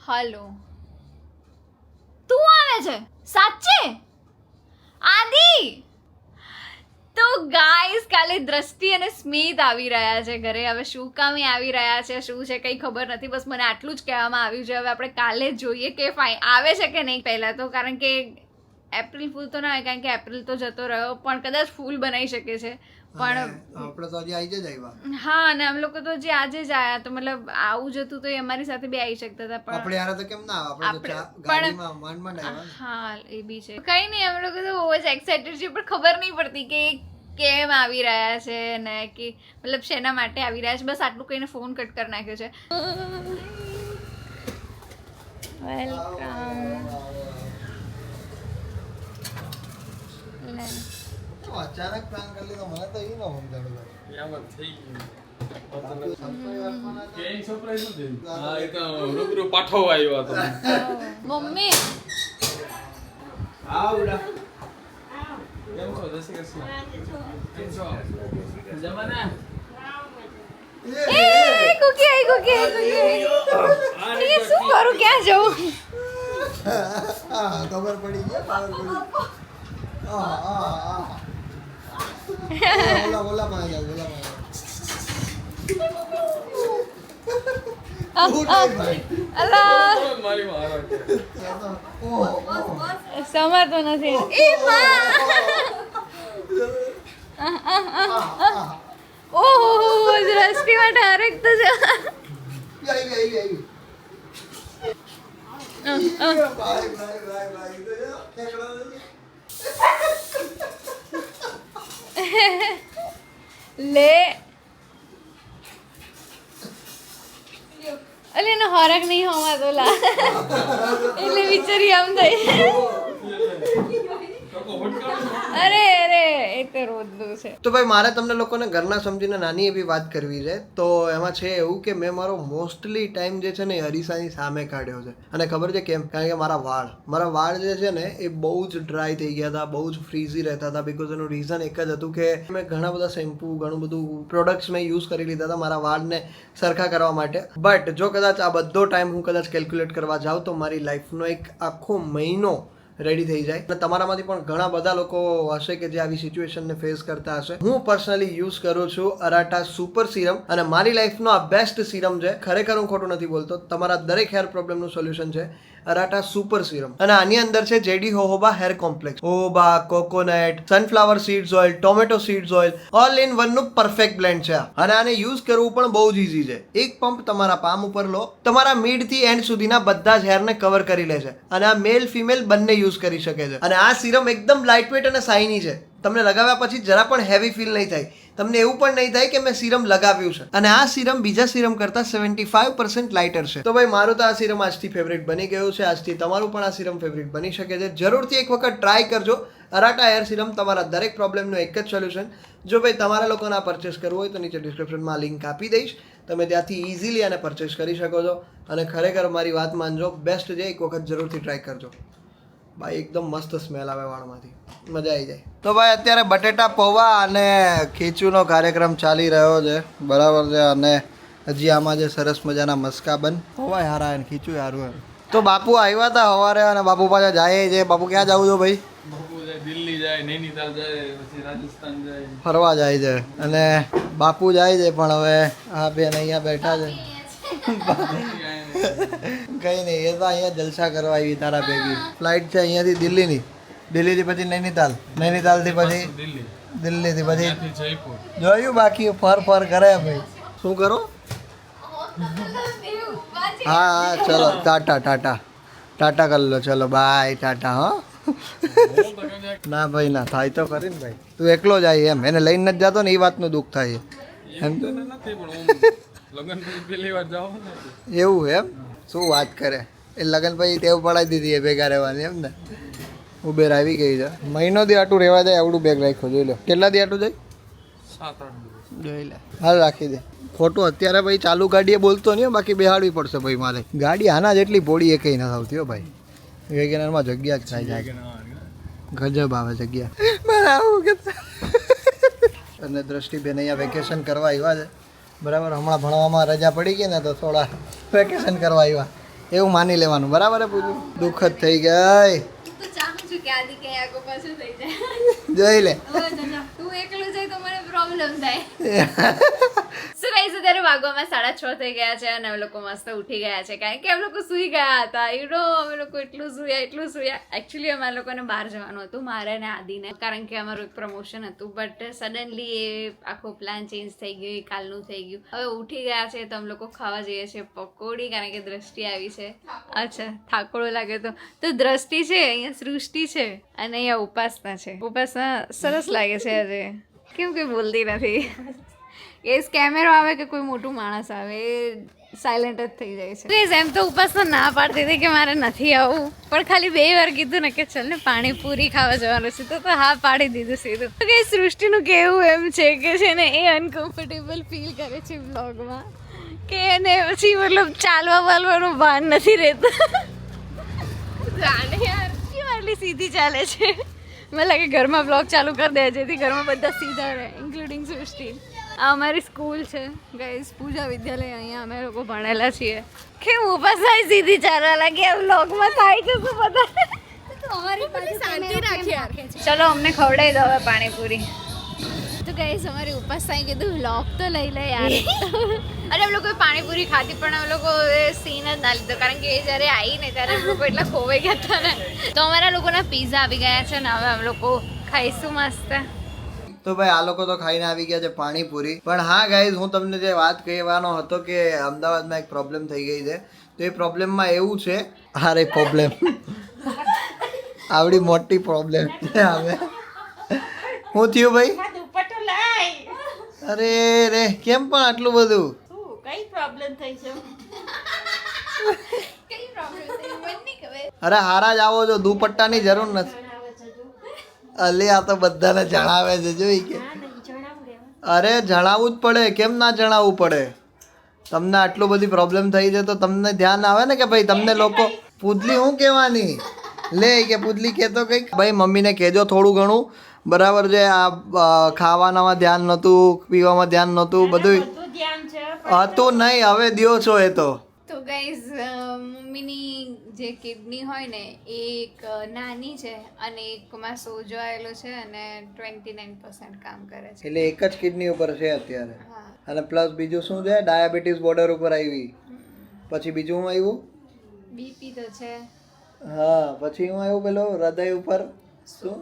હાલો તું આવે છે સાચે આદિ તો ગાઈસ કાલે દ્રષ્ટિ અને સ્મિત આવી રહ્યા છે ઘરે. હવે શું કામ આવી રહ્યા છે, શું છે કંઈ ખબર નથી. બસ મને આટલું જ કહેવામાં આવ્યું છે. હવે આપણે કાલે જોઈએ કે આવે છે કે નહીં પહેલા તો, કારણ કે એપ્રિલ ફૂલ તો ના હોય, કારણ કે એપ્રિલ તો જતો રહ્યો, પણ કદાચ ફૂલ બનાવી શકે છે. પણ આપણે તો હજી આવી જ આવ્યા. હા, અને અમે લોકો તો જે આજે જ આયા, તો મતલબ આવું જતું તો એ અમારી સાથે બી આવી શકતા હતા, પણ આપણે યાર તો કેમ ના આવે, આપણે તો ગાડીમાં માંડ આવ્યા. હા એ બી છે. કઈ નહીં, અમે લોકો તો બહુ જ એક્સાઇટેડ છે, પણ ખબર નહીં પડતી કે કેમ આવી રહ્યા છે ને કે મતલબ શેના માટે આવી રહ્યા છે. બસ આટલું કહીને ફોન કટ કરી નાખ્યો છે. વેલકમ. અચાનક પ્લાન કરી લીધો, મને તો એ ન સમજાણું. યાર થઈ ગયું કેમ સરપ્રાઈઝ નથી. હા એ તો રૂબરૂ પાઠવવા આવ્યો હતો. મમ્મી આવડા કેમ છો? જય શ્રી કૃષ્ણ. કેમ છો? જમાના એ કુકી આઈ કુકી એ શું કરું, ક્યાં જવું? ખબર પડી ગઈ, ખબર પડી. ઓલા માં જાવ, ઓલા માં અલા મારી મારો છે. સમાતો નથી. એ ઓહો દ્રષ્ટિ માટે હરેક તો છે. લે અલે એનો હરક નહીં હોવા તો લા એટલે વિચારી આમ થઈ. અરે અરે એ તો રોજનું છે. તો ભાઈ મારે તમને લોકોને ઘરના સમજીને નાની એવી વાત કરવી છે. તો એમાં છે એવું કે મેં મારો મોસ્ટલી ટાઈમ જે છે ને એ અરીસાની સામે કાઢ્યો છે. અને ખબર છે કેમ? કારણ કે મારા વાળ જે છે ને એ બહુ જ ડ્રાય થઈ ગયા હતા, બહુ જ ફ્રીઝી રહેતા હતા. બિકોઝ એનું રીઝન એક જ હતું કે મેં ઘણા બધા શેમ્પૂ, ઘણું બધું પ્રોડક્ટ્સ મેં યુઝ કરી લીધા હતા મારા વાળને સરખા કરવા માટે. બટ જો કદાચ આ બધો ટાઈમ હું કદાચ કેલ્ક્યુલેટ કરવા જાઉં તો મારી લાઈફનો એક આખો મહિનો રેડી થઈ જાય. અને તમારામાંથી પણ ઘણા બધા લોકો હશે કે જે આવી સિચ્યુએશનને ફેસ કરતા હશે. હું પર્સનલી યુઝ કરું છું અરાટા સુપર સિરમ, અને મારી લાઈફનો આ બેસ્ટ સિરમ છે. ખરેખર હું ખોટું નથી બોલતો. તમારા દરેક હેર પ્રોબ્લેમનું સોલ્યુશન છે અરાટા સુપર સિરમ. અને આની અંદર છે JD jojoba hair complex, jojoba, coconut, sunflower seeds oil, tomato seeds oil, all in one નું પરફેક્ટ બ્લેન્ડ છે. અને આને યુઝ કરવું પણ બહુ જ ઈઝી છે. એક પંપ તમારા પામ ઉપર લો, તમારા મિડ થી એન્ડ સુધીના બધા જ હેરને કવર કરી લે છે. અને આ મેલ ફિમેલ બંને યુઝ કરી શકે છે. અને આ સિરમ એકદમ લાઇટ વેટ અને શાઇની છે. તમને લગાવ્યા પછી જરા પણ હેવી ફીલ નહીં થાય. તમને એવું પણ નહીં થાય કે મેં સિરમ લગાવ્યું છે. અને આ સિરમ બીજા સિરમ કરતા 75% લાઇટર છે. તો ભાઈ મારું તો આ સિરમ આજથી ફેવરેટ બની ગયું છે. આજથી તમારું પણ આ સિરમ ફેવરેટ બની શકે છે. જરૂરથી એક વખત ટ્રાય કરજો. અરાટા હેર સિરમ તમારા દરેક પ્રોબ્લેમનું એક જ સોલ્યુશન. જો ભાઈ તમારા લોકોને આ પરચેસ કરવું હોય તો નીચે ડિસ્ક્રિપ્શનમાં લિંક આપી દઈશ. તમે ત્યાંથી ઇઝીલી આને પરચેસ કરી શકો છો. અને ખરેખર મારી વાત માનજો, બેસ્ટ છે. એક વખત જરૂરથી ટ્રાય કરજો ભાઈ. એકદમ મસ્ત સ્મેલ આવે વાળમાંથી, મજા આવી જાય. તો ભાઈ અત્યારે બટેટા પૌવા અને ખીચુનો કાર્યક્રમ ચાલી રહ્યો છે, બરાબર છે. અને હજી આમાં જે સરસ મજાના મસ્કા બન પૌવા હારા અને ખીચું હારું. તો બાપુ આવ્યા હતા સવારે અને બાપુ પાછા જાય છે. બાપુ ક્યાં જવું છો ભાઈ? બાપુ જાય દિલ્હી જાય, નૈનીતાલ જાય, પછી રાજસ્થાન જાય, ફરવા જાય છે. અને બાપુ જાય છે, પણ હવે આ બેન અહીંયા બેઠા છે. કઈ નહીં, એ તો અહીંયા જલસા કરવા આવી તારા ભેગી. ફ્લાઇટ છે અહીંયાથી દિલ્હીની, દિલ્હીથી પછી નૈનીતાલ, નૈનીતાલથી પછી દિલ્હીથી પછી જયપુર. જોયું બાકી ફર કરે ભાઈ. શું કરો? હા ચલો ટાટા કરી લો. ચલો બાય, ટાટા. હા ના ભાઈ ના થાય તો ખરી ને ભાઈ. તું એકલો જાય એમ, એને લઈને નથી જતો ને એ વાતનું દુઃખ થાય એમ. તો નથી પણ લગન પછી પહેલી વાર જાવ ને. એવું એમ? શું વાત કરે? એ લગન પછી ટેવ પડાવી દીધી એ ભેગા રહેવાની એમ ને. ઉબેર આવી ગઈ છે. મહિનો દી આટું રહેવા જાય આવડું બેગ રાખ્યો. જોઈ લો કેટલા દી આટું જાય. 7-8 દિવસ જોઈ લે. હાલ રાખી દે. ખોટું અત્યારે ભાઈ ચાલુ ગાડીએ બોલતો નહીં, બાકી બેહાડવી પડશે ભાઈ મારે. ગાડી આના જેટલી પોડી એ કંઈ ના આવતી હો ભાઈ. વેગેનરમાં જગ્યા જ થાય જાય. ગજબ આવે જગ્યા. અને દ્રષ્ટિબેન અહીંયા વેકેશન કરવા આવ્યા છે, બરાબર. હમણાં ભણવામાં રજા પડી ગઈ ને તો થોડા વેકેશન કરવા આવ્યા. એવું માની લેવાનું, બરાબર હે પૂછું? દુઃખ જ થઈ ગઈ. તો ચાહું છું કે આદિ કે આગો પાછું થઈ જાય. જોઈ લે. તું એકલો જાય તો મને પ્રોબ્લેમ થાય. શું કહીશ, અત્યારે વાગવામાં 6:30 થઈ ગયા છે અને અમે લોકો મસ્ત ઉઠી ગયા છે કારણ કે અમે લોકો સૂઈ ગયા હતા. અમે લોકો એટલું સૂયા. એકચ્યુઅલી અમારા લોકોને બહાર જવાનું હતું, મારે ને આદિને, કારણ કે અમારું એક પ્રમોશન હતું. બટ સડનલી એ આખો પ્લાન ચેન્જ થઈ ગયો, એ કાલનું થઈ ગયું. હવે ઉઠી ગયા છે તો અમે લોકો ખાવા જઈએ છીએ પકોડી, કારણ કે દ્રષ્ટિ આવી છે. અચ્છા, થાકોડો લાગે તો દ્રષ્ટિ છે, અહીંયા સૃષ્ટિ છે અને અહીંયા ઉપાસના છે. ઉપાસના સરસ લાગે છે આજે, કેમ કોઈ બોલતી નથી. એ કેમેરો આવે કે કોઈ મોટું માણસ આવે એ સાયલેન્ટ જ થઈ જાય છે. Guys, એમ તો ઉપાસના ના પાડતી હતી કે મારે નથી આવું, પણ ખાલી 2 વાર કીધું ને કે ચલ ને પાણીપુરી ખાવા જવાનું છે તો હા પાડી દીધું સીધું. તો કઈ સૃષ્ટિનું કહેવું એમ છે કે છે ને એ અનકમ્ફર્ટેબલ ફીલ કરે છે વ્લોગમાં, કે એને પછી મતલબ ચાલવા વાલવાનું ભાન નથી રહેતું. જાણે યાર કેમ આટલી સીધી ચાલે છે. મને લાગે ઘરમાં બ્લોગ ચાલુ કરી દે જેથી ઘરમાં બધા સીધા રહે, ઇન્ક્લુડિંગ સૃષ્ટિ. આ અમારી સ્કૂલ છે ગાઈસ, પૂજા વિદ્યાલય. અહીંયા અમે લોકો ભણેલા છીએ. કેમ ઉપાસના સીધી ચાલવા લાગી? આ વ્લોગમાં થાય છે શું બધા? અમારી પાસે શાંતિ રાખી. ચલો અમને ખવડાવી દો હવે પાણીપુરી. તો ગાઈસ અમારી ઉપાસનાએ કીધું વ્લોગ તો લઈ લે યાર. અરે અમે લોકોએ પાણીપુરી ખાધી પણ અમે લોકો સીન જ ના લીધો, કારણ કે એ જ્યારે આવી ને ત્યારે અમે લોકો એટલા ખોવાઈ ગયા હતા ને. તો અમારા લોકોના પીઝા આવી ગયા છે ને હવે અમે લોકો ખાઈશું મસ્ત. તો ભાઈ આ લોકો તો ખાઈને આવી ગયા છે પાણીપુરી. પણ હા ગાઈઝ, હું તમને જે વાત કહેવાનો હતો કે અમદાવાદમાં એક પ્રોબ્લેમ થઈ ગઈ છે. તો એ પ્રોબ્લેમમાં એવું છે, અરે પ્રોબ્લેમ આવડી મોટી પ્રોબ્લેમ છે. હવે શું થયું ભાઈ? અરે રે, કેમ પણ આટલું બધું? કઈ પ્રોબ્લેમ થઈ છે? અરે હારા જ આવો છો, દુપટ્ટાની જરૂર નથી. અલે આ તો બધાને જણાવે છે, જોઈ કે. અરે જણાવવું જ પડે, કેમ ના જણાવવું પડે? તમને આટલું બધી પ્રોબ્લેમ થઈ છે તો તમને ધ્યાન આવે ને કે ભાઈ તમને લોકો પૂતલી હું કહેવાની લે કે પૂતલી કહેતો કંઈક. ભાઈ મમ્મીને કહેજો થોડું ઘણું, બરાબર છે? આ ખાવાનામાં ધ્યાન નહોતું, પીવામાં ધ્યાન નહોતું, બધું હતું નહીં, હવે દ્યો છો એ તો. તો ગાઈઝ મમ્મીની જે કિડની હોય ને એ એક નાની છે અને એકમાં સોજો આવેલો છે અને 29% કામ કરે છે. એટલે એક જ કિડની ઉપર છે અત્યારે. હા. અને પ્લસ બીજું શું છે? ડાયાબિટીસ બોર્ડર ઉપર આવી. પછી બીજું શું આવ્યું? બીપી તો છે. હા, પછી હું આવ્યું પેલો હૃદય ઉપર શું?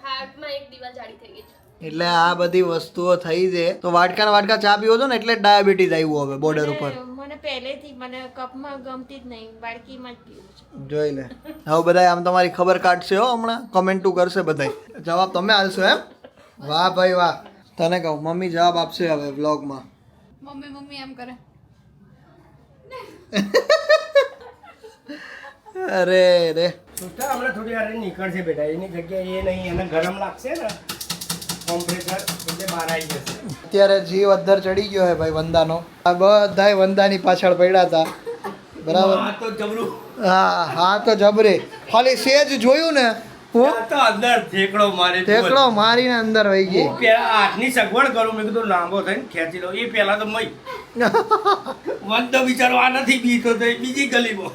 હાર્ટમાં એક દીવાલ જાડી થઈ ગઈ છે. એટલે આ બધી વસ્તુઓ થઈ છે તો વાટકા ચા પીવો છો ને એટલે ડાયાબિટીસ આવ્યું હવે બોર્ડર ઉપર. મને પહેલેથી મને કપમાં ગમતી જ નહીં, બાળકીમાં જ પીવું છે. જોઈ લે. હવે બધા આમ તમારી ખબર કાઢશે હો, હમણાં કમેન્ટો કરશે બધા. જવાબ તમે આલશો એમ? વાહ ભાઈ વાહ. તને કહું મમ્મી જવાબ આપશે હવે વ્લોગમાં. મમ્મી એમ કરે. અરે રે, સુષ્ટા હમણાં થોડી વાર નીકળશે બેટા, એની જગ્યાએ એ નહીં, એને ગરમ લાગશે ને કોમ્પ્રેસર, એટલે બહાર આવી જશે. અત્યારે જીવ અદ્ધર ચડી ગયો હે ભાઈ વંદાનો. આ બધાય વંદાની પાછળ પડ્યા હતા, બરાબર? આ તો જબરું. હા તો જબરે. ખાલી સેજ જોયું ને હું આ તો અંદર ઠેકડો મારી ટેકડો મારીને અંદર વહી ગઈ. હું પેલા હાથની સગવડ કરું, મેં કીધું લાંબો થઈને ખેંચી લો. એ પેલા તો મય વંદો બિચારો આ નથી બીતો તો એ બીજી ગલીમાં.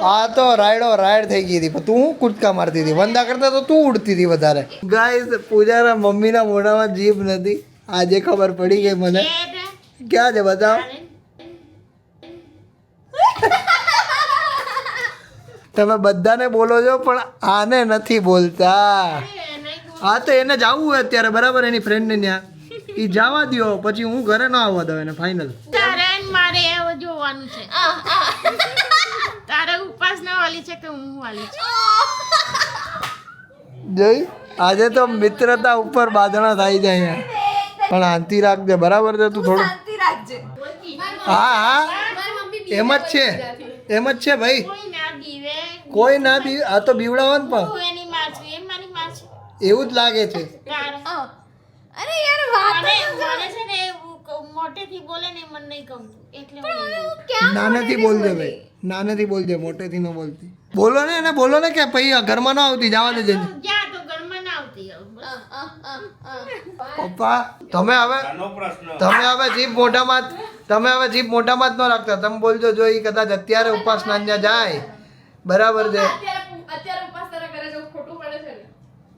આ તો રાયડ થઈ ગઈ હતી, પણ તું હું કૂદકા મારતી હતી. વંદા કરતા તો તું ઉડતી હતી વધારે. ગાઈસ, પૂજાના મમ્મીના મોઢામાં જીભ નથી, આજે ખબર પડી ગઈ મને. ક્યાં છે બતાવો? તમે બધાને બોલો છો પણ આને નથી બોલતા. હા તો એને જવું હોય અત્યારે, બરાબર? એની ફ્રેન્ડને ત્યાં એ જવા દ્યો, પછી હું ઘરે ના આવવા દઉં એને, ફાઇનલ. તારે ને મારે એવું જોવાનું છે. તારે ઉપાસના વાલી છે કે હું વાલી છે? જોઈ, આજે તો મિત્રતા ઉપર બાંધણા થાય છે અહીંયા. પણ શાંતિ રાખજે, બરાબર છે? તું થોડું શાંતિ રાખજે. હા એમ જ છે, એમ જ છે ભાઈ. કોઈ ના દીવે, કોઈ ના બી આ તો બીવડાવવાનું પણ હું એની માં છું, એ મારી માં છે. એવું જ લાગે છે. તારે અરે યાર વાત મને છે ને એવું મોટેથી બોલે ને મને નહીં ગમતું, એટલે હું નહીં બોલતી. ક્યાં નાનેથી બોલજે ભાઈ, નાનેથી બોલજે, મોટેથી ન બોલતી. બોલો ને એને, બોલો ને કે ભાઈ ઘરમાં ન આવતી, જવા દેજે. જ્યાં તો ઘરમાં ના આવતી આવું. પપ્પા તમે હવે આનો પ્રશ્ન. જીભ મોઢામાં તમે હવે જીભ મોઢામાં જ ન રાખતા, તમે બોલજો જો એ કદાચ અત્યારે ઉપાસના ત્યાં જાય બરાબર છે. અત્યારે ઉપવાસ તારા ઘરે જવું ખોટું પડે છે ને?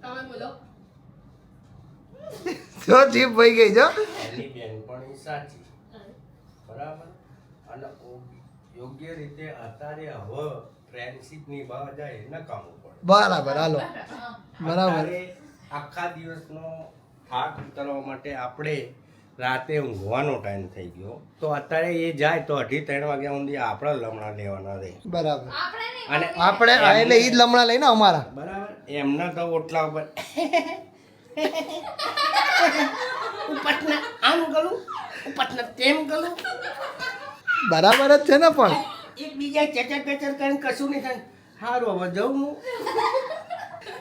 તમે બોલો. જો જીભ વહી ગઈ જો. એની બેનપણી સાચી બરાબર, અને યોગ્ય રીતે અત્યારે હવે ફ્રેન્ડશિપ નિભાવવા જાય એના કામો પડે બરાબર હાલો બરાબર. અત્યારે આખા દિવસનો થાક ઉતારવા માટે આપણે રાતે ઊંઘવાનો ટાઈમ થઈ ગયો, તો અત્યારે એ જાય તો 2:30 વાગ્યા સુધી આપણે લમણા લેવાના રહે બરાબર. આપણે નહીં, અને આપણે એટલે ઈ જ લમણા લઈને અમારા બરાબર એમના તો ઓટલા ઉપર ઉપટના આમ ગલું ઉપટના તેમ ગલું બરાબર જ છે ને પણ એકબીજા ચચર પચર કરીને કશું નહીં થાય. સારું હવે જવું હું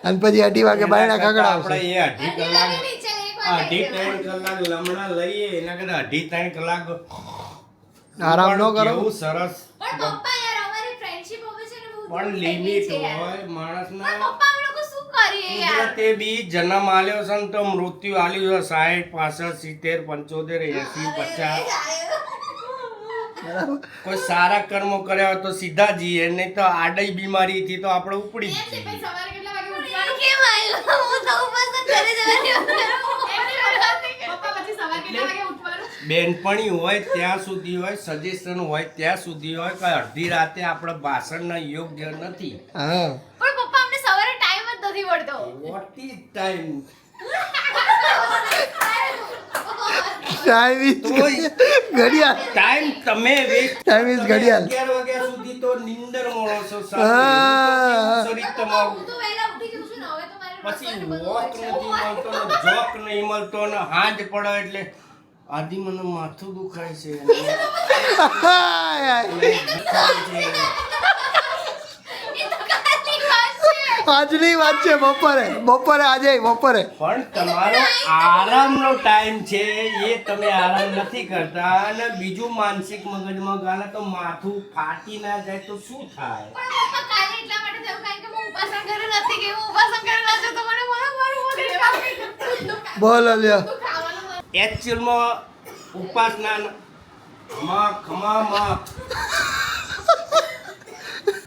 અને પછી 2:30 વાગે બાયણા કાગડા આપણે આવશે. એ 2.5 કલાક 2.5 કલાક લમણા લઈએ એના કરતા 2.5 કલાક આરામ ન કરો. કેવું સરસ પણ પપ્પા યાર અમારી ફ્રેન્ડશિપ હવે છે ને બહુ પણ દૂર થઈ ગઈ લિમિટ છે યાર. હોય માણસના. પણ પપ્પા અમે લોકો શું કરીએ યાર? કુદરતે બી જન્મ આલ્યો છે ને તો મૃત્યુ આલ્યું છે 60 65 70 75 80 50 કોઈ સારા કર્મો કર્યા હોય તો સીધા જઈએ, નહીં તો આડઈ બીમારીથી તો આપણે ઉપડી જ એમ છે, જઈએ. પછી સવારે કેટલા વાગે ઉઠવાનું? કેમ આયલો? હું તો ઉપવાસ જ ઘરે જવાની પપ્પા પછી સવારે કેટલા વાગે ઉઠવાનું? બેનપણી હોય ત્યાં સુધી હોય, સજેશન હોય ત્યાં સુધી હોય, કે અડધી રાતે આપણે ભાષણના યોગ્ય નથી. હા પણ પપ્પા અમને સવારે ટાઈમ જ નથી મળતો. What is time? Time is ઘડિયાળ. ટાઈમ તમે વેસ્ટ Time is ઘડિયાળ. 11 વાગ્યા સુધી તો નિંદર મોળો છો હા. શરીર તમારું. હું તો વહેલા ઉઠી જઉં છું ને, હવે તો મારે પછી રસોઈ બધું વોક હોય છે. નથી મળતો ને જોક નહીં મળતો ને હાંજ પડે એટલે આદિ મને માથું દુખાય છે એ તો કાલની વાત છે. આજની વાત છે. બપોરે આજે બપોરે પણ તમારો આરામનો ટાઈમ છે એ તમે આરામ નથી કરતા, અને બીજું માનસિક મગજમાં ગાલે તો માથું ફાટી ના જાય તો શું થાય? પણ પપ્પા કાલે એટલા માટે થયું કારણ કે હું ઉપાસના ઘરે નથી ગઈ. હું ઉપાસના ઘરે ના જાઉં તો મને મારું મગજ ખરાબ થઈ જતું. બોલો લ્યો. ખાવાનું હોય. એકચ્યુઅલમાં ઉપાસના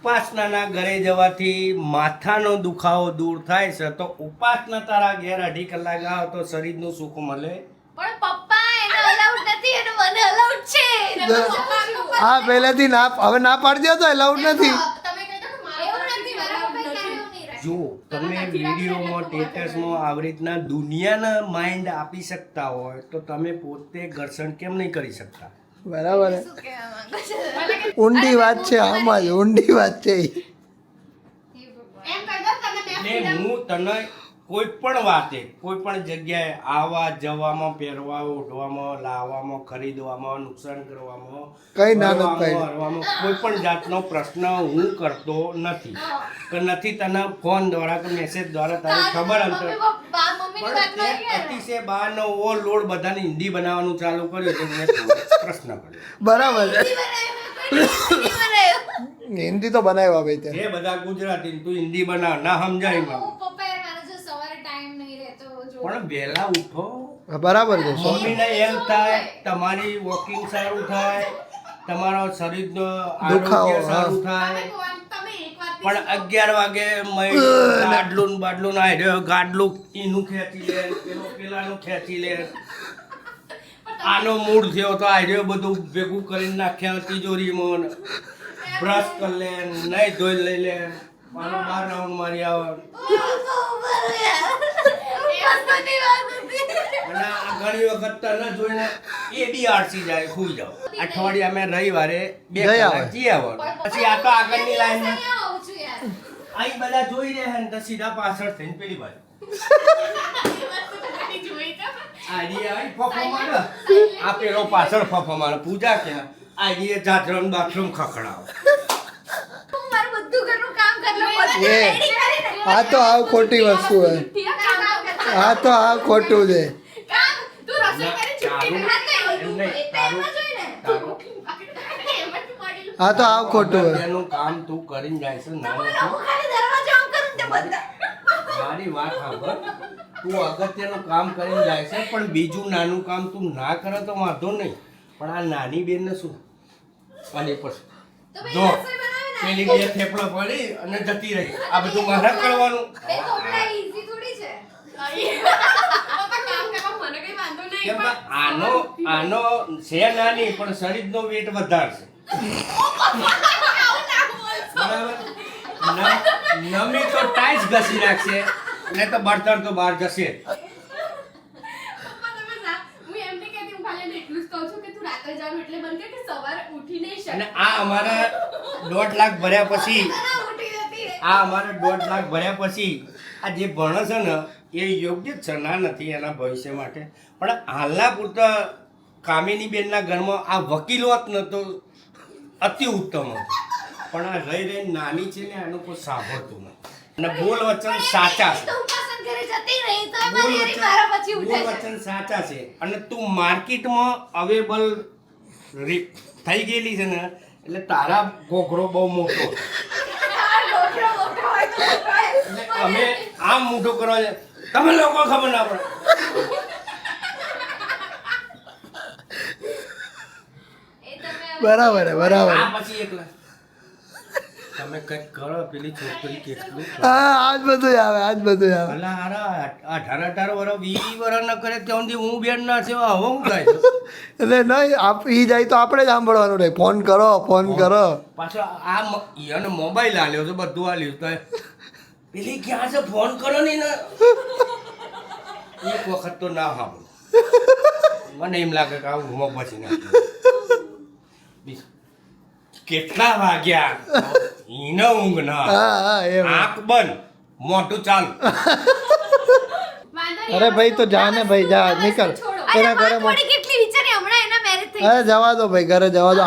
ઉપાસનાના ઘરે જવાથી માથાનો દુખાવો દૂર થાય છે, તો ઉપાસના તારા ઘેર 2.5 કલાક આવો તો શરીરનું સુખ મળે. પણ પપ્પા એને અલાઉડ નથી અને મને અલાઉડ છે. એને જો, પપ્પા હા પહેલેથી ના હવે ના પાડી દો તો એલાઉડ નથી. તમે કહેતા કે મારે એવું નથી, મારા પપ્પાએ ક્યારેય એવું નહીં રાખ્યું. જો તમે વિડીયોમાં સ્ટેટસમાં આવી રીતના દુનિયાના માઇન્ડ આપી શકતા હોય તો તમે પોતે ઘર્ષણ કેમ નહીં કરી શકતા? બરાબર શું કહેવા માંગો છો? ઊંડી વાત છે આમાં જ ઊંડી વાત છે ઈ. એમ કહી દો તમે બે ને હું તને કોઈ પણ વાતે કોઈ પણ જગ્યાએ આવવા જવામાં, પહેરવા ઓઢવામાં, લાવવામાં, ખરીદવામાં, નુકસાન કરવામાં, કઈ ના નથી ફરવામાં, પાડી. હરવામાં કોઈ પણ જાતનો પ્રશ્ન હું કરતો નથી કે નથી તને ફોન દ્વારા કે મેસેજ દ્વારા તારી ખબર અંતર. મમ્મીની વાત પણ તે મારી યાર. અતિશય બહારનો ઓવરલોડ બધાને હિન્દી બનાવવાનું ચાલુ કર્યું તો મેં થોડો પ્રશ્ન કર્યો. બરાબર છે. નહીં બનાવ્યો. હિન્દી તો બનાવ્યા ભાઈ તે. એ બધા ગુજરાતી તું હિન્દી બનાવ ના સમજાય મને. હું પપ્પા યાર મારે જો સવારે ટાઈમ નહીં રહેતો જો. પણ વહેલા ઉઠો, બરાબર છે. મમ્મીને હેલ્પ થાય, તમારી વોકિંગ સારું થાય, તમારો શરીરનો દુખાવો, આરોગ્ય સારું થાય. તમે એક વાત પણ 11 વાગે ગાડલું બાડલું ના રહ્યો, ગાડલું એનું ખેંચી લે, પેલો પેલાનું ખેંચી લે. આનો મૂડ થયો તો આર્યો બધું ભેગું કરીને નાખ્યા તિજોરીમાં, બ્રશ કરી લે, નહીં ધોઈ લઈ લે, મારો 12 રાઉન્ડ મારી આવે. અને આ ઘણી વખત તને જોઈને એ બી આળસી જાય, ખુઈ જાવ. અઠવાડિયા મેં રવિવારે 2 જઈ આવે. કલાક જઈ આવવાનું. પછી આ તો આગળની લાઈનમાં અહીંયા આવું છું યાર. અહીં બધા જોઈ રહ્યા ને તો સીધા પાછળ થઈને પેલી બાજુ જોઈ તો આઈડિયા આવી ફફો મારે, આ પેલો પાછળ ફફો મારે. પૂજા ક્યાં આઈડિયા જાત્રમ બાથરૂમ ખખડાવ. હું મારું બધું ઘરનું કામ કરી લઉં. બધું એ, ready કરીને આ તો આવ ખોટી વસ્તુ હે. આ તો આવ ખોટું છે. કામ તું રસોઈ કરી તારું- છુટ્ટી ખાતે એમ નહીં, તારું- તારું આ તો આવ ખોટું હે. અગત્યનું કામ તું કરીને જાય છે ના હું નથી. ખાલી દરવાજો આમ કરું ને તે બધા મારી વાત સાંભળ, તું અગત્યનું કામ કરીને જાય છે પણ બીજું નાનું કામ તું ના કરે તો વાંધો નહીં, પણ આ નાની બેનને શું અને પછી તો ભાઈ જો રસોઈ બનાવે ને પેલી બે થેપલો પડી અને જતી રહી આ બધું મારે કરવાનું બે તોપલા ઈઝી થોડી છે કેમ કે આનો છે નાની પણ શરીરનો વેટ વધારશે બરાબર નમી તો ટાઈસ ઘસી નાખશે ને તો બળતણ તો બહાર જશે અને આ અમારા 1.5 લાખ ભર્યા પછી આ જે ભણે છે ને એ યોગ્ય જ છે ના નથી એના ભવિષ્ય માટે પણ હાલના પૂરતા કામિની બેનના ઘરમાં આ વકીલ હોત ને તો અતિ ઉત્તમ હતું. પણ આ રહી રહી નાની છે ને આનું કોઈ સાંભળતું નથી અને બોલ વચન સાચા છે બોલ વચન સાચા છે અને તું માર્કેટમાં અવેલેબલ થઈ ગયેલી છે ને એટલે તારા ઘોઘરો બહુ મોટો એટલે અમે આમ મોટું કરવા છે તમે લોકો ખબર ના પડે બરાબર હે, બરાબર આ પછી એકલા તમે કંઈક કરો પેલી છોકરી કેટલું હા આજ બધું આવે અલા હારા 18 વર્ષ 20 વર્ષ ન કરે ત્યાં સુધી હું બેન ના છે હવે હું થાય એટલે નહીં ઈ જાય તો આપણે જ સાંભળવાનું રહે ફોન કરો પાછો એને મોબાઈલ આલ્યો છે બધું આલ્યું તો પેલી ક્યાં છે ફોન કરો ને એક વખત તો ના સાંભળો મને એમ લાગે કે આવું ઘૂમો પછી ના કેટલા વાગ્યા ઈનો ઊંઘ ના હા એમ આંખ બંધ મોઢું ચાલુ અરે ભાઈ તો જા ને ભાઈ જા નીકળ એના ઘરે કેટલી વિચારી હમણાં એના મેરેજ થઈ અરે જવા દો ભાઈ ઘરે જવા દો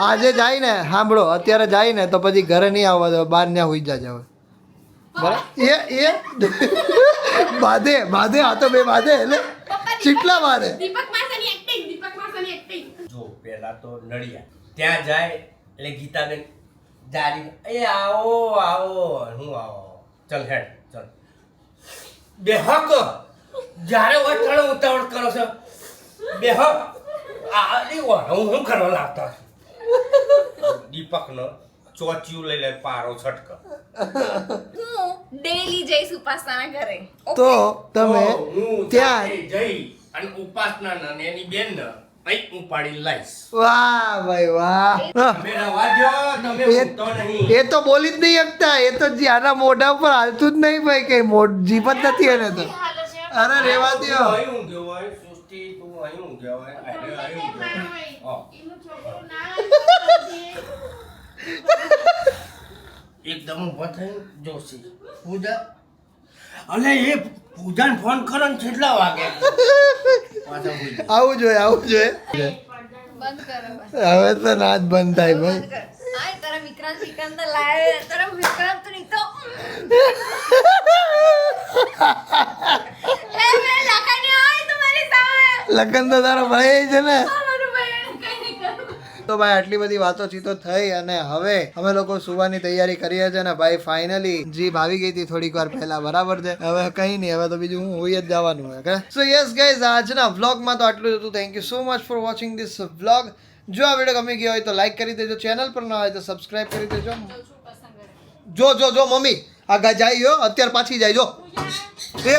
આજે જાય ને સાંભળો અત્યારે જાય ને તો પછી ઘરે નહીં આવવા દો બહાર ત્યાં હોઈ જાજે હવે બરાબર એ બાધે આ તો બે બાધે એટલે ચીટલા બાધે જો પેલા તો નડિયા ત્યાં જાય એટલે ગીતાબેન જારી એ આવો હું આવો ચલ હેડ ચલ બેહક જ્યારે વટણ ઉતાવળ કરો છો બેહક હું કરવા લાગતા દીપકનો ચોચ્યું લઈ લે પારો છટક હું ડેલી જઈશ ઉપાસના ઘરે તો તમે હું ત્યાં જઈ અને ઉપાસના ને એની બેન ને અહીં ઉપાડી લાઈશ વાહ ભાઈ વાહ તમે રવા દો તમે ઊંઘતો નહીં એ તો બોલી જ નહીં શકતા એ તો આના મોઢા ઉપર હાલતું જ નહીં ભાઈ કઈ જીપ જ નથી એને તો અરે રેવા તું દ્યો અહીં ઊંઘ્યો હોય સૃષ્ટિ તું અહીં ઊંઘ્યો હોય અહીં ઊંઘ્યો હોય એકદમ ઊભા થઈ જોશી પૂજા અને એ પૂજાને ફોન કરો ને કેટલા વાગે પાછા હોઈ જાય. આવું જોઈએ બંધ કરો બસ. હવે તો ના જ બંધ થાય ભાઈ બંધ કર. આય તારા વિક્રાંત લાવે તારા વિક્રાંત તો નહીં તો એ મેં લખાની આય તમારી સામે લગન તો તારો ભાઈ છે ને મારું ભાઈ કઈ નહીં કરું તો ભાઈ આટલી બધી વાતો ચીતો થઈ અને હવે અમે લોકો સુવાની તૈયારી કરીએ છીએ ને ભાઈ ફાઇનલી જીપ આવી ગઈ હતી થોડીક વાર પહેલા બરાબર છે હવે કઈ નહીં હવે તો બીજું હું હોઈ જ જવાનું હોય સો યસ ગાઈઝ આજના વ્લોગમાં તો આટલું જ હતું thank you so much for watching this vlog જો આ વિડીયો ગમી ગયો હોય તો લાઈક કરી દેજો ચેનલ પર ના હોય તો સબસ્ક્રાઇબ કરી દેજો જો મમ્મી આ જાય અત્યારે પાછી જાય જો એ